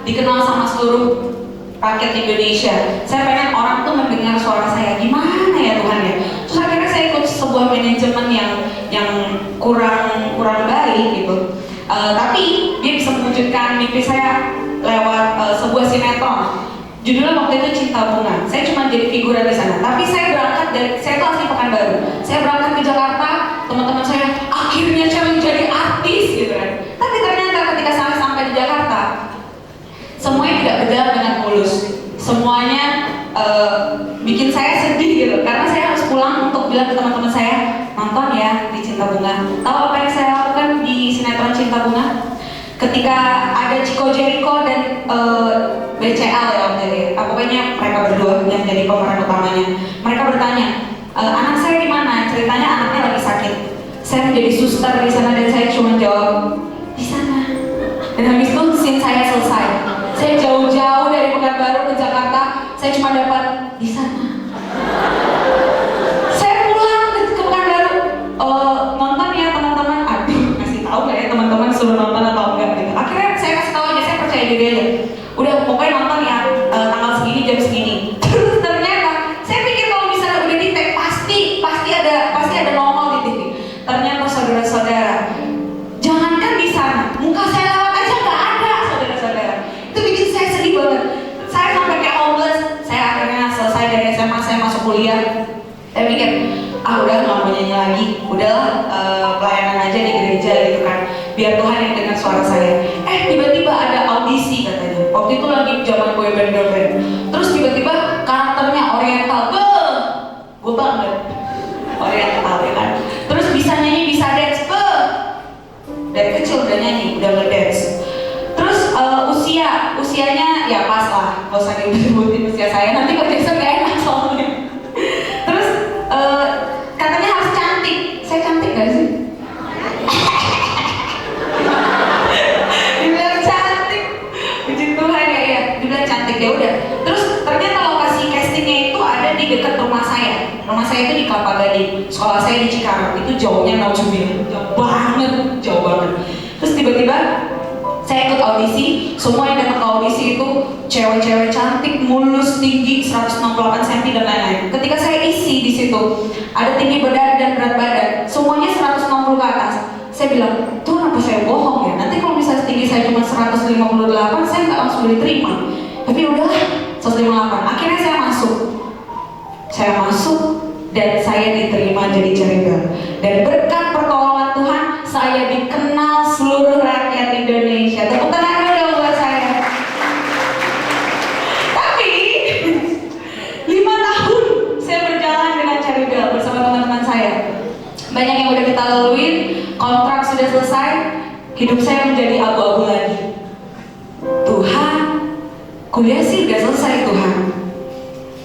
dikenal sama seluruh rakyat Indonesia. Saya pengen orang tuh mendengar suara saya. Gimana ya Tuhan ya? Terus akhirnya saya ikut sebuah manajemen yang kurang baik gitu. Tapi dia bisa mewujudkan mimpi saya lewat sebuah sinetron. Judulnya waktu itu Cinta Bunga. Saya cuma jadi figuran di sana. Tapi saya tuh asli Pekanbaru. Saya berangkat ke Jakarta, teman-teman saya akhirnya cewek jadi artis gitu kan. Tapi ternyata ketika saya sampai di Jakarta, semuanya tidak berjalan dengan mulus. Semuanya bikin saya sedih gitu. Karena saya harus pulang untuk bilang ke teman-teman saya, nonton ya di Cinta Bunga. Tahu apa yang saya lakukan di sinetron Cinta Bunga? Ketika ada Chico Jericho dan BCL ya Om Jadi, pokoknya mereka berdua yang jadi pemeran utamanya. Mereka bertanya, anak saya di mana? Ceritanya anaknya lagi sakit. Saya menjadi suster di sana dan saya cuma jawab di sana. Dan habis itu scene saya selesai. Saya jauh-jauh dari Pekanbaru ke Jakarta, saya cuma dapat di sana. Saya pulang ke Pekanbaru, nonton ya teman-teman. Aduh, kasih tahu nggak ya teman-teman suruh nonton atau enggak gitu. Akhirnya saya kasih tahu aja, saya percaya diri aja. Udah pokoknya nonton ya tanggal segini jam segini. Terus ternyata saya pikir kalau misalnya udah di tag pasti ada nongol di TV. Ternyata saudara-saudara, jangankan di sana, muka saya lewat aja nggak ada saudara-saudara. Itu bikin saya sedih banget. Saya sampai kayak homeless. Saya akhirnya selesai dari SMA, saya masuk kuliah. Saya pikir, udah nggak mau nyanyi lagi, udahlah pelayanan aja di gereja gitu kan, biar Tuhan yang dengar suara saya. Tiba-tiba ada audisi katanya. Waktu itu lagi zaman boyband girlband. Terus tiba-tiba karakternya oriental, gue banget oriental ya kan. Terus bisa nyanyi, bisa dance, dari kecil udah nyanyi, udah ngedance. Terus usianya ya pas lah, gak usah disebutin usia saya, nanti kok Jason gak enak soalnya. Terus katanya harus cantik. Saya cantik gak sih? Dibilang cantik, puji Tuhan ya, dibilang cantik ya udah. Terus ternyata lokasi castingnya itu ada di dekat rumah saya. Rumah saya itu di Kelapa Gading, sekolah saya di Cikarang. Itu jauhnya nauzubillah, jauh banget. Terus tiba-tiba saya ikut audisi, semua yang datang ke audisi itu cewek-cewek cantik, mulus, tinggi, 168 cm dan lain-lain. Ketika saya isi di situ, ada tinggi badan dan berat badan, semuanya 160 ke atas. Saya bilang, tuh kenapa saya bohong ya? Nanti kalau misalnya tinggi saya cuma 158, saya nggak langsung diterima. Tapi udahlah, 158. Akhirnya saya masuk dan saya diterima jadi Cherrybelle. Dan berkat pertolongan Tuhan, saya dikenal seluruh rakyat Indonesia. Tepuk tangan dulu buat saya. Tapi 5 tahun saya berjalan dengan Cherrybelle bersama teman-teman saya. Banyak yang udah kita laluin, kontrak sudah selesai, hidup saya menjadi abu-abu lagi. Tuhan, kuliah sih udah selesai Tuhan.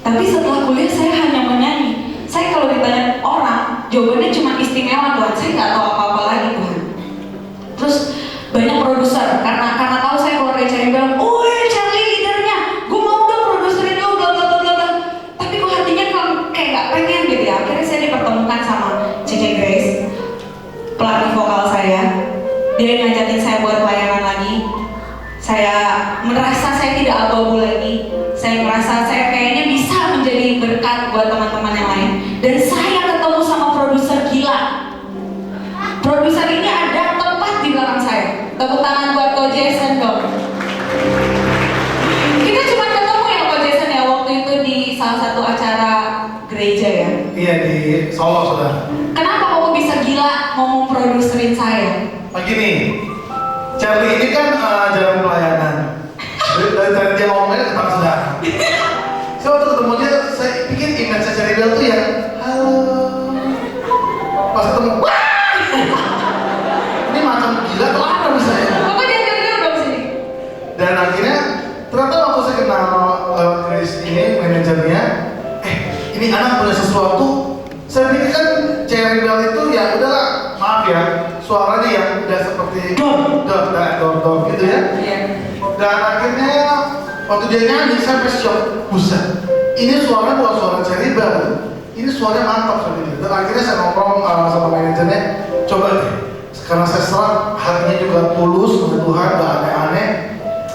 Tapi setelah kuliah saya hanya menyanyi. Saya kalau ditanya orang, jawabannya cuma istimewa Tuhan. Saya nggak tahu apa-apa lagi Tuhan. Terus banyak produser karena tahu saya keluar dari Cherrybelle, Charlie leadernya, gue mau dong produserin lo bla bla bla bla. Tapi kok hatinya kayak nggak pengen gitu ya. Akhirnya saya dipertemukan sama Cici Grace, pelatih vokal saya. Dia ngajakin saya buat pelayanan lagi. Saya merasa saya tidak abu-abu lagi. Saya merasa saya kayaknya bisa menjadi berkat buat teman-teman yang lain. Dan saya ketemu sama produser gila. Produser ini ada tepat di belakang saya. Tepuk tangan buat Ko Jason dong. Kita cuma ketemu ya Ko Jason ya waktu itu di salah satu acara gereja ya. Iya di Solo sudah. Kenapa kamu bisa gila mau memproduserin saya? Begini, Charlie ini kan jarang pelayanan. Dari dia ngomongnya ketemu sudah. Saya waktu ketemu dia, saya pikir image Cherrybelle tuh yang halo. Pas ketemu, wah! Ini macam gila tuh apa bisa ya? Kamu diantar dong sini. Dan akhirnya ternyata waktu saya kenal Chris ini manajernya, ini anak punya sesuatu. Saya pikir kan Cherrybelle itu ya udahlah, maaf ya, suaranya yang udah seperti dor gitu ya. Dan akhirnya waktu dia nyanyi saya sampai shock, buset. Ini suaranya bukan suara Cherrybelle, ini suaranya mantap seperti itu. Dan akhirnya saya ngomong sama manajernya, coba deh, karena saya serap hatinya juga tulus untuk Tuhan, gak aneh-aneh.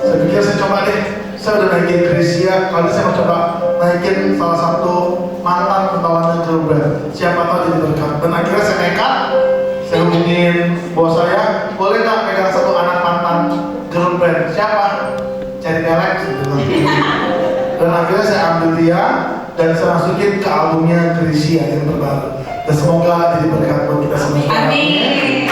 Saya pikir saya coba kali saya mau coba naikin salah satu mantan pentawannya girl band. Siapa tahu jadi berkat. Dan akhirnya saya nekat, saya hubungin bos saya, boleh nggak pegang satu anak mantan girl band? Siapa? Cari Pelek. Dan akhirnya saya ambil dia dan saya masukin ke albumnya Grisia yang terbaru. Dan semoga jadi berkat buat kita semua. Amin.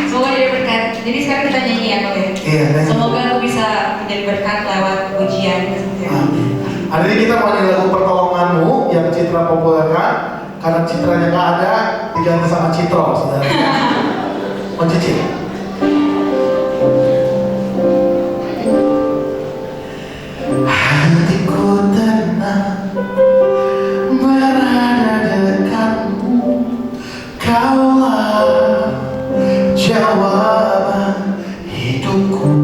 Semoga jadi berkat. Jadi sekarang kita nyanyi ya, Pak ya? Iya, nyanyi. Semoga aku bisa menjadi berkat lewat ujian. Amin. Hari ini kita mau nyanyi lagu Pertolonganmu yang Citra populerkan. Karena Citranya nggak ada, diganti sama Citro, saudara. Mau cicip? Hatiku tenang berada dekatmu, kaulah jawaban hidupku.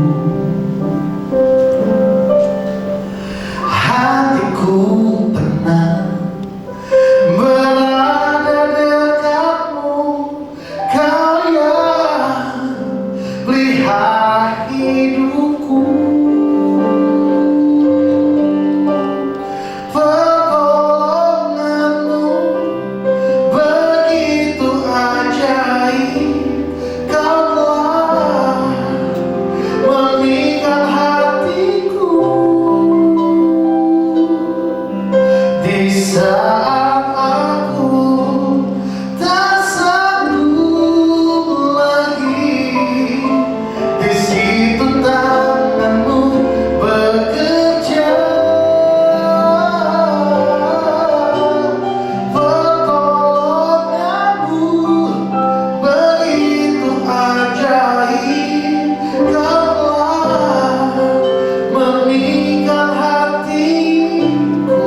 Hatiku tenang berada dekatmu, kau yang pelihara hidupku. Pertolonganmu begitu ajaib, kau telah mengikat hatiku. Di saat aku tak sanggup lagi, di situ tanganmu bekerja. Pertolonganmu begitu ajaib, kau telah mengikat hatiku.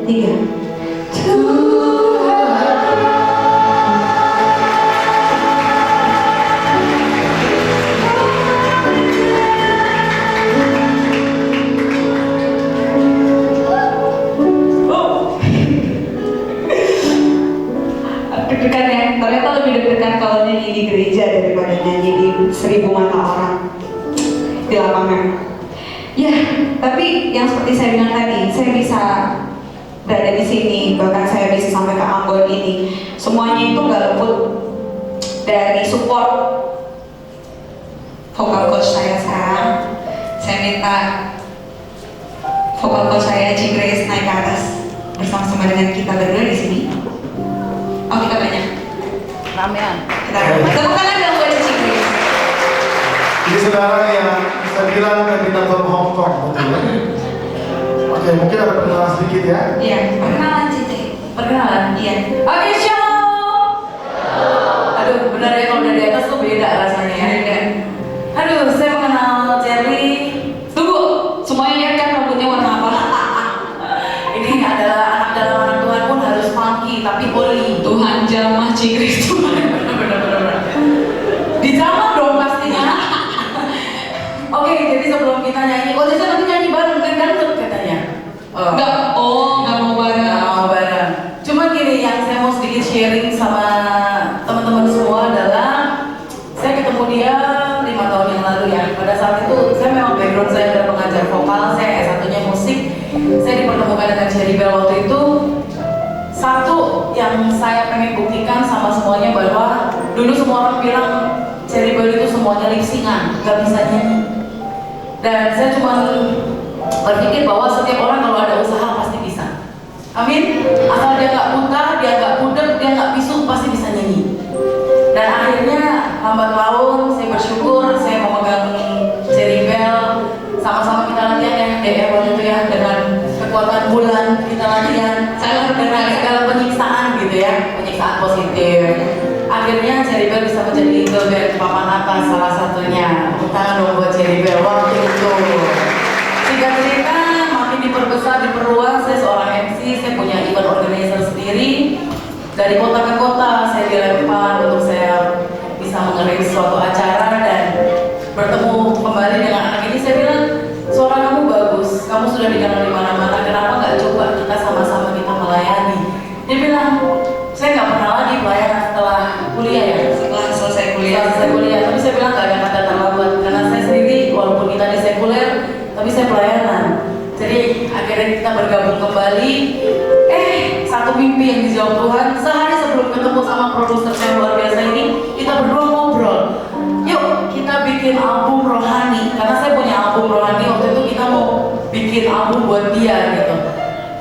3. Deg-degan ya, ternyata lebih deg-degan kalau nyanyi di gereja daripada nyanyi di 1000 mata orang di lapangan. Ya, tapi yang seperti saya bilang tadi, saya bisa berada di sini, bahkan saya bisa sampai ke Ambon ini. Semuanya itu nggak luput dari support vokal coach saya sekarang. Saya minta vokal coach saya, Ci Grace, naik ke atas bersama-sama dengan kita berdua di sini. Oh, kita banyak. Ramean. Kita tepuk tangan dong buat Ci Grace. Jadi saudara yang bisa bilang koordinator Hong Kong, betul ya? Oke, mungkin ada perkenalan sedikit ya. Iya, perkenalan Cici. Perkenalan? Iya. Oke, shalom. Aduh, benar ya kalau dari atas tuh beda rasanya ya. Beda. Aduh, saya mengenal Cherry. Tunggu, semuanya lihat kan rambutnya warna apa? Ini adalah anak dalam anak Tuhan pun harus funky tapi holy. Tuhan jamah Ci Grace Tuhan. Benar-benar. Dijamah dong pastinya. Oke, jadi sebelum kita nyanyi, oh jadi nanti nyanyi bareng kan dangdut katanya. Nggak mau bareng. Nggak mau bareng. Cuma gini, yang saya mau sedikit sharing sama teman-teman semua adalah saya ketemu dia 5 tahun yang lalu ya. Pada saat itu saya memang background saya adalah pengajar vokal, saya S1-nya musik. Saya dipertemukan dengan Cherry Bell waktu itu. Satu yang saya pengen buktikan sama semuanya bahwa dulu semua orang bilang Cherry Bell itu semuanya lip sync-an, nggak bisa nyanyi. Dan saya cuma berpikir bahwa setiap orang kalau ada usaha pasti bisa. Amin. Asal dia nggak buta, dia nggak budek, dia nggak bisu, pasti bisa nyanyi. Dan akhirnya lambat laun saya bersyukur saya memegang Cherry Bell. Sama-sama kita latihan ya DR waktu itu ya, dengan kekuatan bulan kita latihan. Saya dengan segala penyiksaan gitu ya, penyiksaan positif. Akhirnya Cherry Bell bisa menjadi girl band papan atas salah satunya. Tepuk tangan dong buat Cherry Bell waktu itu. Singkat cerita, makin diperbesar, diperluas. Saya seorang MC, saya punya event organizer sendiri. Dari kota ke kota, saya dilempar untuk saya bisa mengerin suatu acara dan bertemu kembali dengan anak ini. Saya bilang, suara kamu bagus, kamu sudah dikenal di mana-mana. Kenapa nggak coba kita sama-sama kita melayani? Dia bilang, saya nggak pernah lagi pelayanan setelah kuliah ya. Setelah selesai kuliah. Setelah selesai kuliah, tapi saya bilang nggak ada kata terlambat karena saya sendiri walaupun kita di sekuler, tapi saya pelayanan. Jadi akhirnya kita bergabung kembali. Satu mimpi yang dijawab Tuhan. Sehari sebelum ketemu sama produser yang luar biasa ini, kita berdua ngobrol. Yuk kita bikin album rohani. Karena saya punya album rohani waktu itu kita mau bikin album buat dia gitu.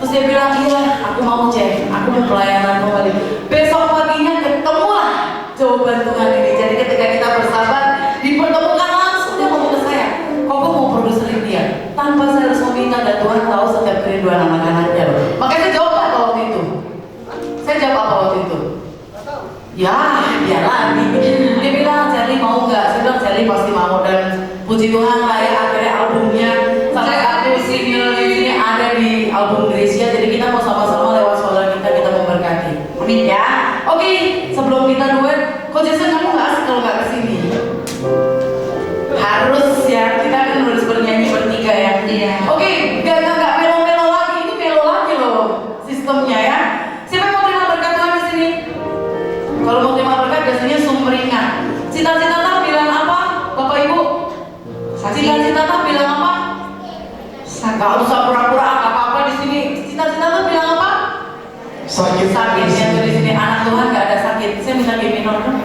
Terus dia bilang iya, aku mau cek, aku mau pelayanan kembali. Besok paginya ketemulah jawaban Tuhan ini. Jadi ketika kita bersahabat, dipertemukan langsung dia ngomong ke saya, kok mau produserin dia tanpa saya harus meminta dan Tuhan tahu setiap kerinduan anak-anaknya loh. Makanya saya jawab apa waktu itu? Saya jawab apa waktu itu? Ya, dia lagi. Dia bilang, Cherry mau nggak? Saya bilang, Cherry pasti mau dan puji Tuhan lah ya akhirnya albumnya salah satu single ini ada di album Gracia. Jadi kita mau sama-sama lewat suara kita memberkati. Amin ya. Oke, sebelum kita duet, Coach Jason kamu nggak asik kalau nggak kesini? Harus ya, kita kan harus bernyanyi bertiga ya. Iya. Oke, nggak melo-melo lagi, ini melo lagi loh sistemnya ya. Siapa yang mau terima berkat Tuhan di sini? Kalau mau terima berkat biasanya sumringah. Cita-cita tak bilang apa, Bapak Ibu? Cita-cita tak bilang apa? Nggak usah pura-pura apa-apa di sini. Cita-cita tak bilang apa? Sakit. Sakitnya tuh di sini anak Tuhan nggak ada sakit. Saya minta G minor kan?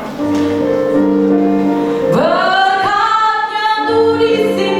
Berkatnya tuh di sini.